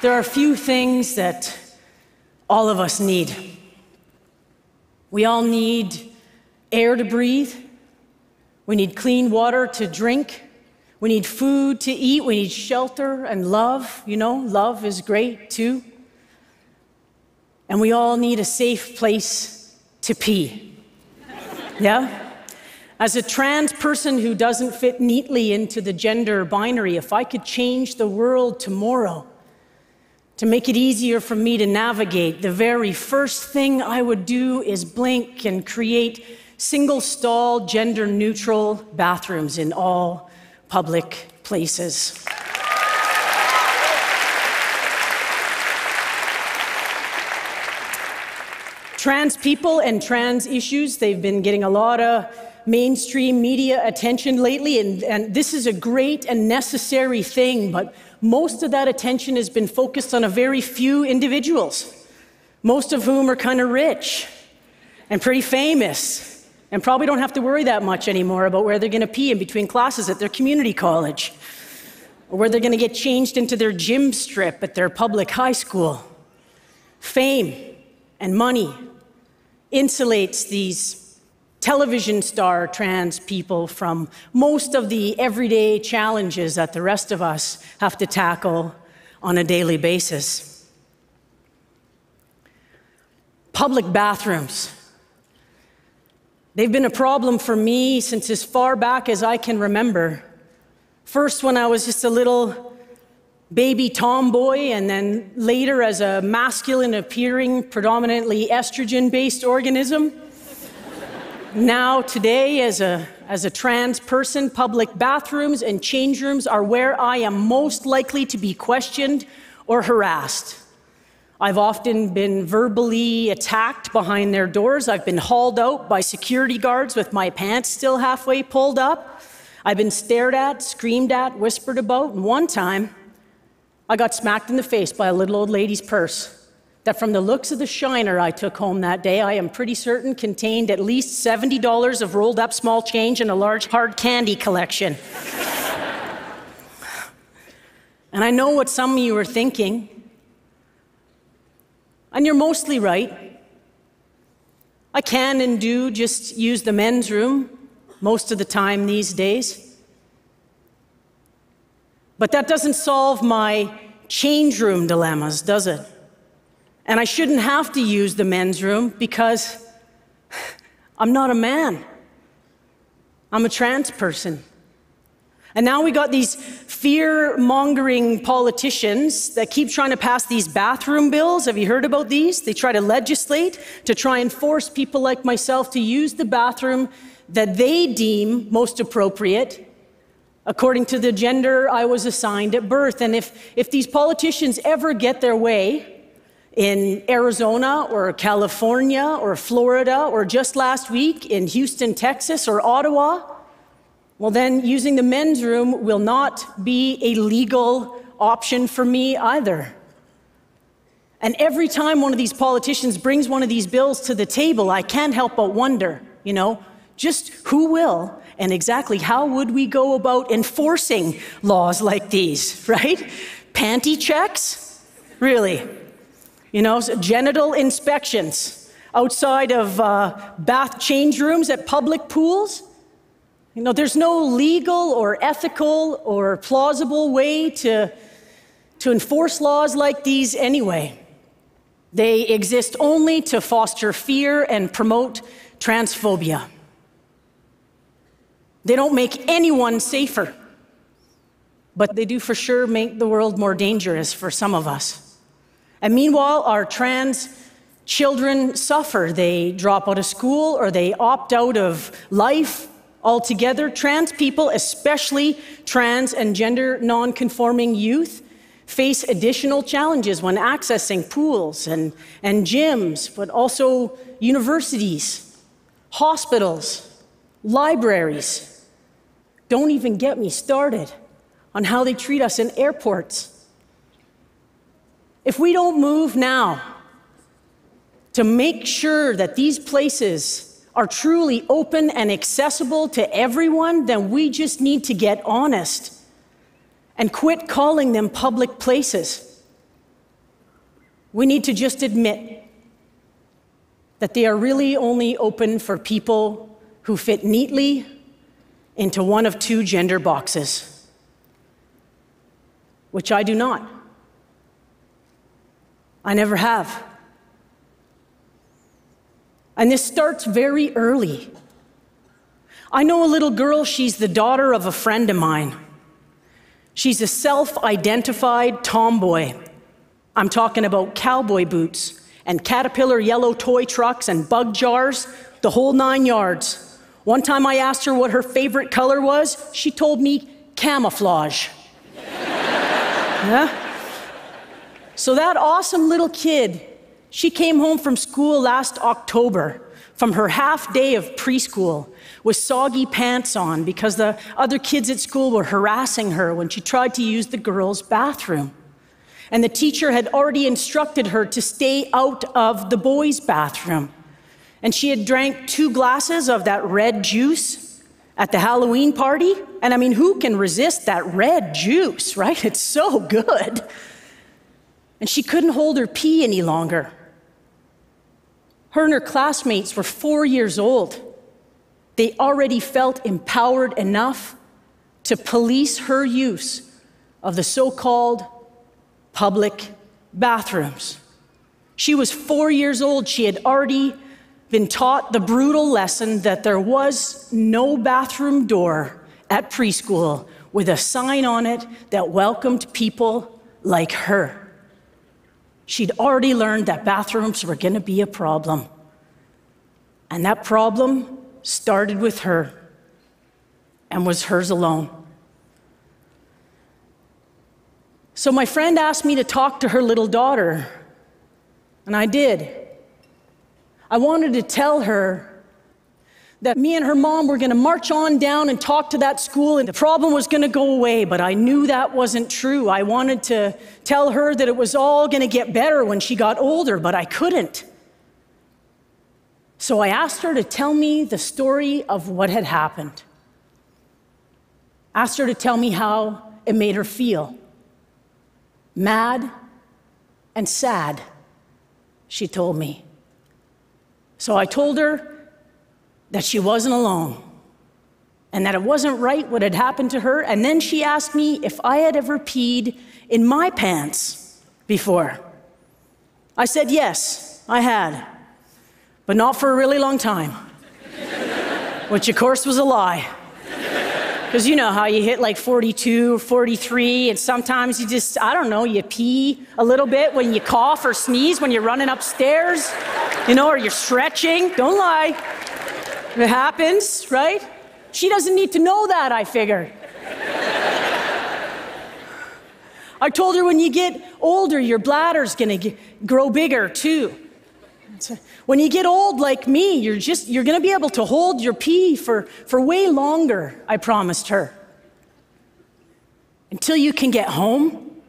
There are a few things that all of us need. We all need air to breathe. We need clean water to drink. We need food to eat. We need shelter and love. You know, love is great too. And we all need a safe place to pee. Yeah? As a trans person who doesn't fit neatly into the gender binary, if I could change the world tomorrow to make it easier for me to navigate, the very first thing I would do is blink and create single-stall, gender-neutral bathrooms in all public places. Trans people and trans issues, they've been getting a lot of mainstream media attention lately, and this is a great and necessary thing, but most of that attention has been focused on a very few individuals, most of whom are kind of rich and pretty famous and probably don't have to worry that much anymore about where they're going to pee in between classes at their community college or where they're going to get changed into their gym strip at their public high school. Fame and money insulates these television star trans people from most of the everyday challenges that the rest of us have to tackle on a daily basis. Public bathrooms. They've been a problem for me since as far back as I can remember. First, when I was just a little baby tomboy, and then later as a masculine-appearing, predominantly estrogen-based organism. Now, today, as a trans person, public bathrooms and change rooms are where I am most likely to be questioned or harassed. I've often been verbally attacked behind their doors. I've been hauled out by security guards with my pants still halfway pulled up. I've been stared at, screamed at, whispered about, and one time, I got smacked in the face by a little old lady's purse that, from the looks of the shiner I took home that day, I am pretty certain contained at least $70 of rolled up small change and a large hard candy collection. And I know what some of you are thinking, and you're mostly right. I can and do just use the men's room most of the time these days. But that doesn't solve my change room dilemmas, does it? And I shouldn't have to use the men's room because I'm not a man. I'm a trans person. And now we got these fear-mongering politicians that keep trying to pass these bathroom bills. Have you heard about these? They try to legislate to try and force people like myself to use the bathroom that they deem most appropriate according to the gender I was assigned at birth. And if these politicians ever get their way in Arizona or California or Florida or just last week in Houston, Texas or Ottawa, well then using the men's room will not be a legal option for me either. And every time one of these politicians brings one of these bills to the table, I can't help but wonder, just who will and exactly how would we go about enforcing laws like these, right? Panty checks? Really? Genital inspections outside of bath change rooms at public pools? There's no legal or ethical or plausible way to enforce laws like these anyway. They exist only to foster fear and promote transphobia. They don't make anyone safer, but they do for sure make the world more dangerous for some of us. And meanwhile, our trans children suffer. They drop out of school or they opt out of life altogether. Trans people, especially trans and gender non-conforming youth, face additional challenges when accessing pools and gyms, but also universities, hospitals, libraries. Don't even get me started on how they treat us in airports. If we don't move now to make sure that these places are truly open and accessible to everyone, then we just need to get honest and quit calling them public places. we need to just admit that they are really only open for people who fit neatly into one of two gender boxes, which I do not. I never have. And this starts very early. I know a little girl, she's the daughter of a friend of mine. She's a self-identified tomboy. I'm talking about cowboy boots and Caterpillar yellow toy trucks and bug jars, the whole 9 yards. One time I asked her what her favorite color was, she told me camouflage. Yeah? So that awesome little kid, she came home from school last October from her half day of preschool with soggy pants on because the other kids at school were harassing her when she tried to use the girls' bathroom. And the teacher had already instructed her to stay out of the boys' bathroom. And she had drank 2 glasses of that red juice at the Halloween party. And I mean, who can resist that red juice, right? It's so good. And she couldn't hold her pee any longer. Her and her classmates were 4 years old. They already felt empowered enough to police her use of the so-called public bathrooms. She was 4 years old. She had already been taught the brutal lesson that there was no bathroom door at preschool with a sign on it that welcomed people like her. She'd already learned that bathrooms were going to be a problem. And that problem started with her and was hers alone. So my friend asked me to talk to her little daughter, and I did. I wanted to tell her that me and her mom were going to march on down and talk to that school and the problem was going to go away, but I knew that wasn't true. I wanted to tell her that it was all going to get better when she got older, but I couldn't. So I asked her to tell me the story of what had happened. Asked her to tell me how it made her feel. Mad and sad, she told me. So I told her that she wasn't alone and that it wasn't right what had happened to her. And then she asked me if I had ever peed in my pants before. I said yes, I had, but not for a really long time, which of course was a lie. Because you know how you hit like 42 or 43, and sometimes you just, I don't know, you pee a little bit when you cough or sneeze when you're running upstairs, you know, or you're stretching. Don't lie. It happens, right? She doesn't need to know that, I figured. I told her when you get older, your bladder's gonna grow bigger too. When you get old like me, you're gonna be able to hold your pee for way longer, I promised her. Until you can get home?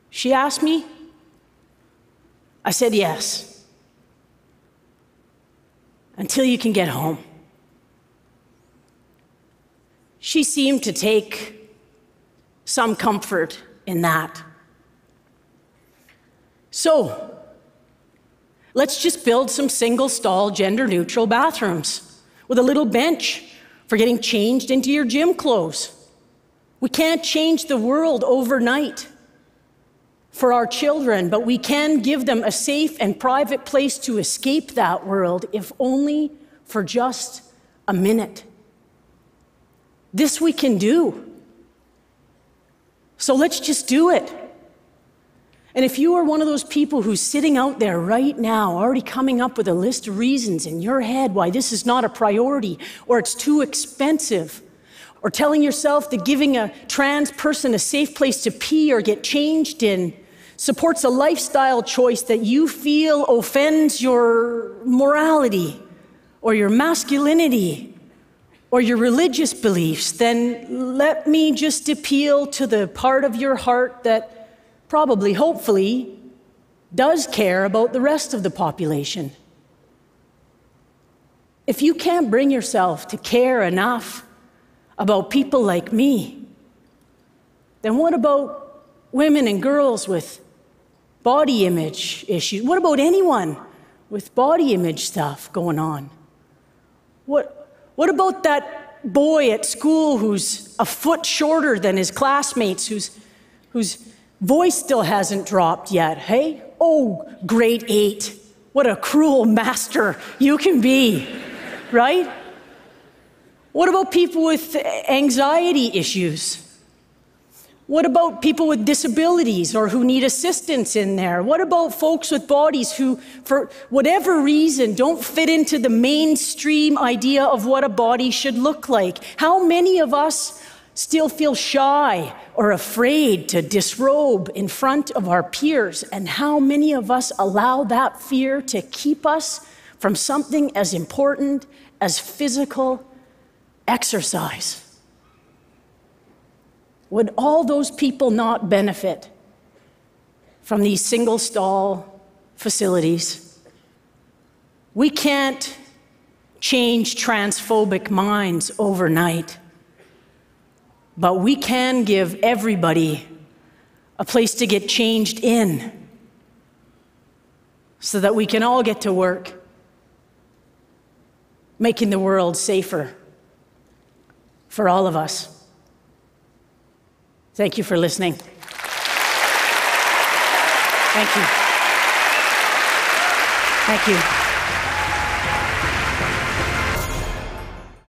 She asked me. I said yes. Until you can get home. She seemed to take some comfort in that. So, let's just build some single-stall, gender-neutral bathrooms with a little bench for getting changed into your gym clothes. We can't change the world overnight for our children, but we can give them a safe and private place to escape that world, if only for just a minute. This we can do. So let's just do it. And if you are one of those people who's sitting out there right now, already coming up with a list of reasons in your head why this is not a priority, or it's too expensive, or telling yourself that giving a trans person a safe place to pee or get changed in supports a lifestyle choice that you feel offends your morality, or your masculinity, or your religious beliefs, then let me just appeal to the part of your heart that probably, hopefully, does care about the rest of the population. If you can't bring yourself to care enough about people like me, then what about women and girls with body image issues? What about anyone with body image stuff going on? What about that boy at school who's a foot shorter than his classmates, whose voice still hasn't dropped yet? Hey, oh, grade 8. What a cruel master you can be, right? What about people with anxiety issues? What about people with disabilities or who need assistance in there? What about folks with bodies who, for whatever reason, don't fit into the mainstream idea of what a body should look like? How many of us still feel shy or afraid to disrobe in front of our peers? And how many of us allow that fear to keep us from something as important as physical exercise? Would all those people not benefit from these single-stall facilities? We can't change transphobic minds overnight, but we can give everybody a place to get changed in so that we can all get to work, making the world safer for all of us. Thank you for listening. Thank you. Thank you.